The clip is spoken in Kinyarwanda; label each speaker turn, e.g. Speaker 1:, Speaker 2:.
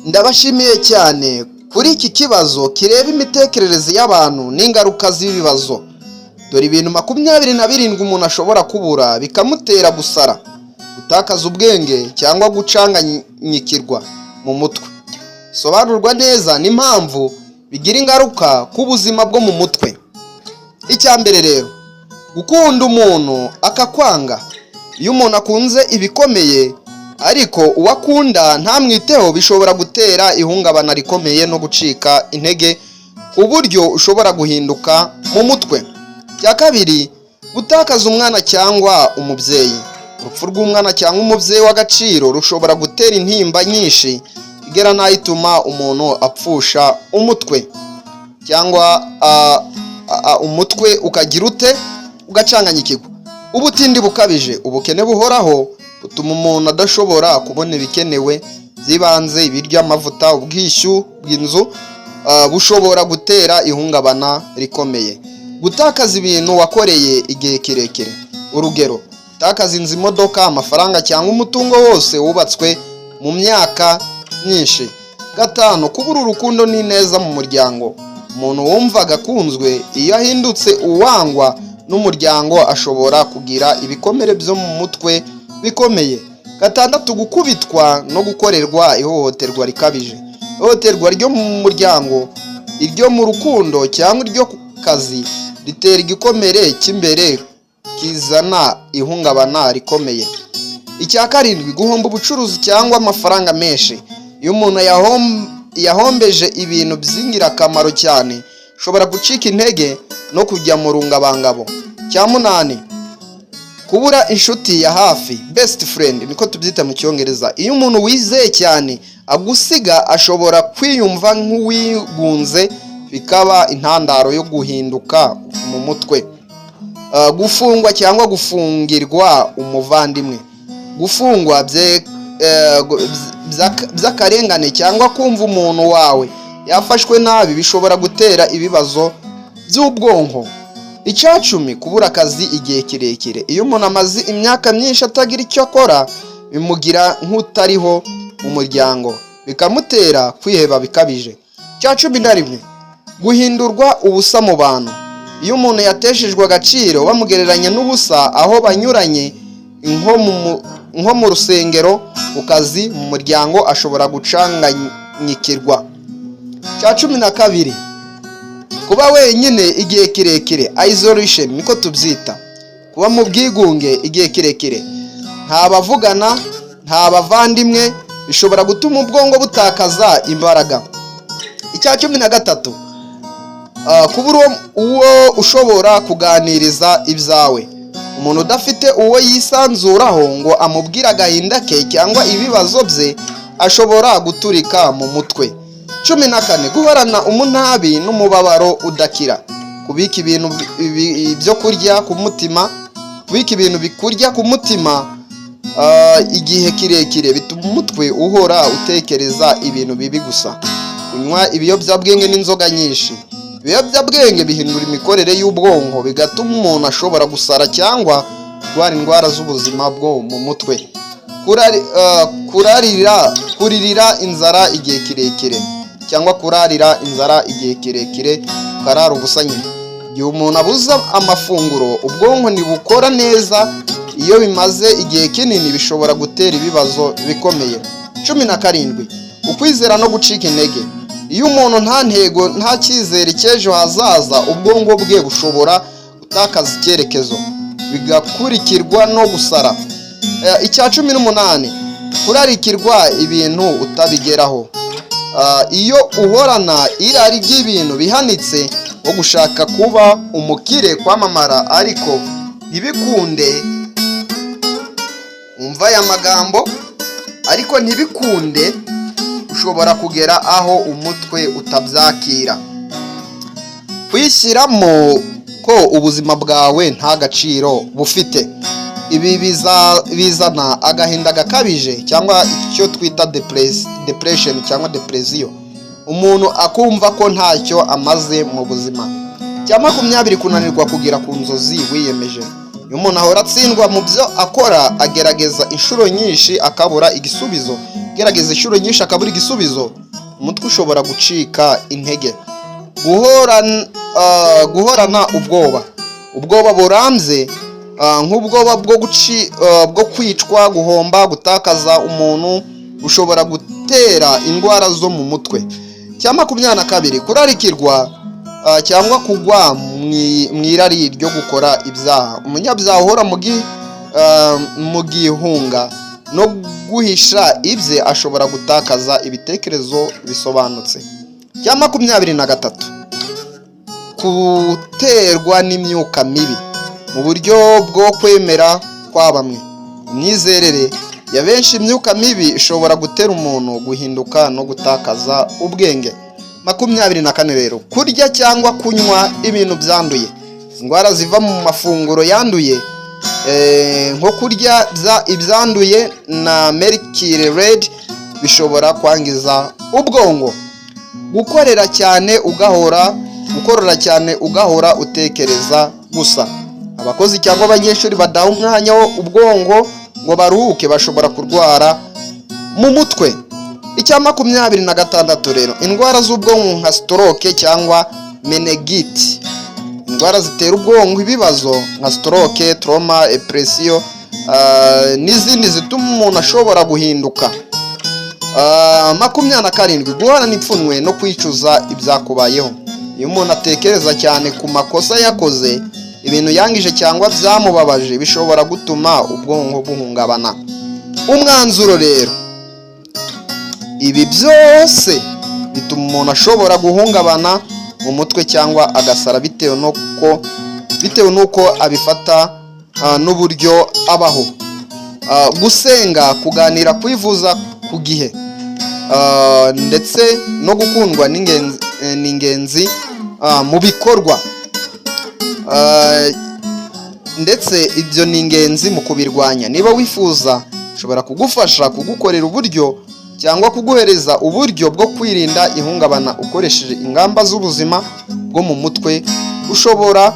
Speaker 1: Ndabashimiye cyane kuri iki kibazo kireba imitekerereze y'abantu n'ingaruka z'ibibazo. Dore ibintu 27 umuntu ashobora kubura bikamutera gusara, gutakaza ubwenge cyangwa gucanganyikirwa mu mutwe. Sobanurwa neza n'impamvu bigira ingaruka ku buzima bwo mu mutwe. Icyambere rero, gukunda umuntu akakwanga. Iyo umuntu akunze ibikomeye ariko uwakunda ntamwiteho bishobora gutera ihungabana rikomeye no gucika intege ku buryo ushobora guhinduka mu mutwe. Cya kabiri, gutakaza umwana cyangwa umubyeyi. Urupfu rw'umwana cyangwa umubyeyi w'agaciro rushobora gutera intimba nyinshi igera naho ituma umuntu apfusha umutwe cyangwa umutwe ukagira ute ugacanganyikirwa. Ubutindi bukabije, ubukene buhoraho butuma umuntu adashobora kubona ibikenewe by'ibanze, ibiryo, amavuta, ubwishyu bw'inzu, bushobora gutera ihungabana rikomeye. Gutakaza ibintu wakoreye igihe kirekire. Urugero, gutakaza inzu, imodoka, amafaranga cyangwa umutungo wose wubatswe mu myaka myinshi. Gatanu, kubura urukundo n'ineza mu muryango. Umuntu wumvaga akunzwe iyo ahindutse uwangwa n'umuryango ashobora kugira ibikomere byo mu mutwe bikomeye. Gatandatu, gukubitwa no gukorerwa ihohoterwa rikabije. Ihohoterwa ryo mu muryango, iryo mu rukundo cyangwa iryo ku kazi ritera igikomere cy'imbere kizana ihungabana rikomeye. Icya karindwi, guhomba ubucuruzi cyangwa amafaranga menshi. Iyo umuntu yahombeje ibintu by'ingirakamaro cyane ushobora gucika intege no kujya mu rungabangabo. Cya munani, kubura inshuti ya hafi, best friend niko tubyita mu Cyongereza. Iyo umuntu wizeye cyane agusiga ashobora kwiyumva nk'uwigunze, bikaba intandaro yo guhinduka mu mutwe. Gufungwa cyangwa gufungirwa umuvandimwe. Gufungwa by'akarengane cyangwa kumva umuntu wawe yafashwe nabi bishobora gutera ibibazo by'ubwonko. Icya cumi, kubura akazi igihe kirekire. Iyo umuntu amaze imyaka myinshi atagira icyo akora bimugira nk'utariho mu muryango, bikamutera kwiheba bikabije. Icya 11, guhindurwa ubusa mu bantu. Iyo umuntu yateshejwe agaciro bamugereranya n'ubusa aho banyuranye, nko mu rusengero, ku kazi, mu muryango, ashobora gucanganyikirwa. Icya 12, kuba wenyine igihe kirekire, isolation niko tubyita. Kuba mu bwigunge igihe kirekire, nta bavugana, nta bavandimwe, bishobora gutuma ubwongo butakaza imbaraga. Icya 13, kubura uwo ushobora kuganiriza ibyawe. Umuntu udafite uwo yisanzuraho ngo amubwire agahinda ke cyangwa ibibazo bye ashobora guturika mu mutwe. 14, guhorana umunabi n'umubabaro udakira. Kubika ibintu byo kurya ku mutima, kubika ibintu bikurya ku mutima igihe kirekire bituma umutwe uhora utekereza ibintu bibi gusa. Kunywa ibiyobyabwenge n'inzoga nyinshi. Ibiyobyabwenge bihindura imikorere y'ubwonko bigatuma umuntu ashobora gusara cyangwa kurwara indwara z'ubuzima bwo mu mutwe. Kuririra inzara igihe kirekire cyangwa kurarira inzara igihe kirekire ukarara ubusa nyine. Igihe umuntu abuza amafunguro ubwonko ntibukora neza, iyo bimaze igihe kinini bishobora gutera ibibazo bikomeye. 17, ukwizera no gucika intege. Iyo umuntu nta ntego, nta cyizere cy'ejo hazaza, ubwonko bwe bushobora gutakaza icyerekezo bigakurikirwa no gusara. Icya 18, kurarikirwa ibintu utabigeraho. Iyo uhorana irari ry'ibintu bihanitse wo gushaka kuba umukire, kwamamara, ariko ntibikunde, umva aya magambo, ariko ntibikunde, ushobora kugera aho umutwe utabyakira. Kwishyiramo ko ubuzima bwawe nta gaciro bufite. Ibi bizana agahinda gakabije cyangwa icyo twita depression cyangwa depression. Umuntu akumva ko ntacyo amaze mu buzima. Cya 20, kunanirwa kugera ku nzozi wiyemeje. Iyo umuntu ahora atsindwa mu byo akora, agerageza inshuro nyinshi akabura igisubizo, gerageza inshuro nyinshi akabura igisubizo, umutwe ushobora gucika intege. Guhorana ubwoba burambye, nk'ubwoba bwo kwicwa, guhomba, gutakaza umuntu, ushobora gutera indwara zo mu mutwe. Cya 22, kurarikirwa cyangwa kugwa mu irari ryo gukora ibyaha. Umunyabyaha uhora mu gihunga no guhisha ibye ashobora gutakaza ibitekerezo bisobanutse. Cya 23, guterwa n'imyuka mibi mu buryo bwo kwemera kwa bamwe. Imyizerere ya benshi, imyuka mibi ishobora gutera umuntu guhinduka no gutakaza ubwenge. 24 rero, kurya cyangwa kunywa ibintu byanduye. Indwara ziva mu mafunguro yanduye, nko kurya ibyanduye na mercury red bishobora kwangiza ubwongo. Gukorora cyane ugahora utekereza gusa. Abakozi cyangwa abanyeshuri badaha umwanya wo ubwongo ngo baruhuke bashobora kurwara mu mutwe. Icya 26 rero, indwara z'ubwonko nka stroke cyangwa meningite. Indwara zitera ubwonko ibibazo nka stroke, trauma, depression n'izindi zituma umuntu ashobora guhinduka. 27, guhorana ipfunwe no kwicuza ibyakubayeho. Iyo umuntu atekereza cyane ku makosa yakoze, ibintu yangije cyangwa byamubabaje, bishobora gutuma ubwonko buhungabana. Umwanzuro rero, ibi byose bituma umuntu ashobora guhungabana mu mutwe cyangwa agasara bitewe n'uko abifata n'uburyo abaho. Gusenga, kuganira, kwivuza ku gihe ndetse no gukundwa ni ingenzi mu bikorwa, ndetse ibyo ni ingenzi mu kubirwanya. Niba wifuza, ushobora kugufasha kugukorera uburyo cyangwa kuguhereza uburyo bwo kwirinda ihungabana ukoresheje ingamba z'ubuzima bwo mu mutwe. Ushobora